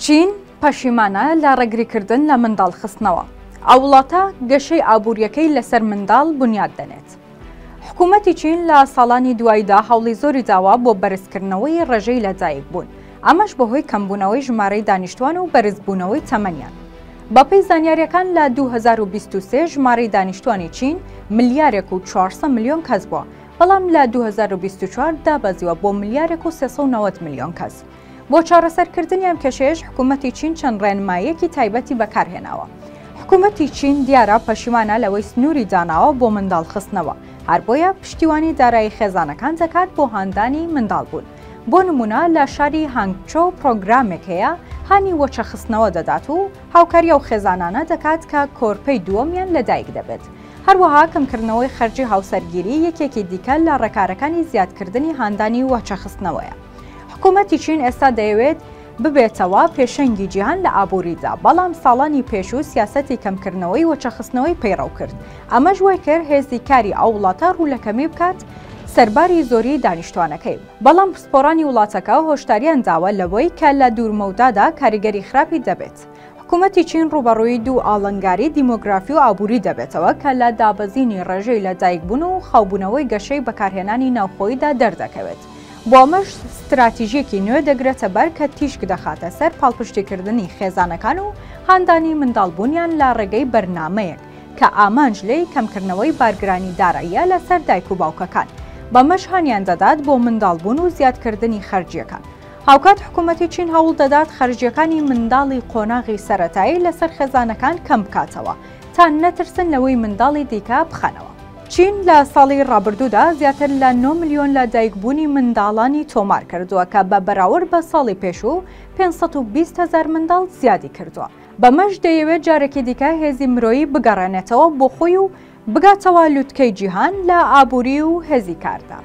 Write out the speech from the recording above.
چین پەشیمانە لە ڕێگریکردن لە منداڵخستنەوە. ئەو وڵاتە گەشەی ئابوووریەکەی لەسەر منداڵ بنیاد دەنێت. حکوومەتی چین لە ساڵانی دواییدا هەوڵی زۆری داوە بۆ بەرزکردنەوەی ڕێژەی لەدایک بوون، ئەمەش بەهۆی کەمبوونەوەی ژمارەی دانیشتوان و بەرزبوونەوەی تەمەنیان. بەپێی زانیاریەکان لە 2023 ژمارەی دانیشتوانی چین ملیارێک و 400 ملیۆن کەس بووە، بەڵام لە 2024 دابەزیوە بۆ ملیارێک و 390 ملیۆن کەس. بۆ چارەسەرکردنی ئەم کێشەیەش حکوومەتی چین چەند ڕێنماییەکی تایبەتی بەکارهێناوە. حکوومەتی چین دیارە پەشیمانە لەوەی سنووری داناوە بۆ منداڵخستنەوە، هەر بۆیە پشتیوانی دارایی خێزانەکان دەکات بۆ هاندانی منداڵ بوون. بۆ نمونە لە شاری هانگچۆ پرۆگرامێک هەیە هانی وەچەخستنەوە دەدات و هاوکاریە و خێزانانە دەکات کە کۆرپەی دووەمیان لەدایک دەبێت. هەروەها کەمکردنەوەی خەرجی هاوسەرگیری یەکێکی دیکە لە ڕێکارەکانی زیادکردنی هاندانی وەچەخستنەوەیە. حکوومەتی چین ئێستا دەیەوێت ببێتەوە پێشەنگی جیهان لە ئابووریدا، بەڵام ساڵانی پێشوو سیاسەتی کەمکردنەوەی وەچەخستنەوەی پەیڕەو کرد. ئەمەش وای کرد هێزی کاری ئەو وڵاتە ڕوولەکەمی بکات سەرباری زۆری دانیشتوانەکەی. بەڵام پسپۆرانی وڵاتەکە هۆشداریان داوە لەوەی کە لە دوورمەودادا کاریگەری خراپی دەبێت. حکوومەتی چین ڕوبەڕووی دوو ئاڵنگاری دیمۆگرافی و ئابووری دەبێتەوە کە لە دابەزینی ڕێژەی لەدایکبوون و خاوبوونەوەی گەشەی بەکارهێنانی ناوخۆییدا دەردەکەوێت. بۆ ئەمەش ستراتیژیەکی نوێ دەگرێتە بەر کە تیشک دەخاتە سەر پاڵپشتیکردنی خێزانەکان و هاندانی منداڵبوونیان لە ڕێگەی بەرنامەیەک کە ئامانج لێی کەمکردنەوەی بارگرانی داراییە لەسەر دایک و باوکەکان. بەمەش هانیان دەدات بۆ منداڵبوون و زیادکردنی خەرجیەکان. هاوکات حکوومەتی چین هەوڵ دەدات خەرجیەکانی منداڵی قۆناغی سەرەتایی لەسەر خێزانەکان کەم بکاتەوە تا نەترسن لەوەی منداڵی دیکە بخەنەوە. چین لە ساڵی ڕابردوودا زیاتر لە 9 ملیۆن لە دایکبوونی منداڵانی تۆمار کردووە کە بە بەراورد بە ساڵی پێشوو 520,000 منداڵ زیادی کردووە. بەمەش دەیەوێت جارێکی دیکە هێزی مرۆیی بگەڕێنێتەوە بۆ خۆی و بگاتەوە لووتکەی جیهان لە ئابووری و هێزی کاردا.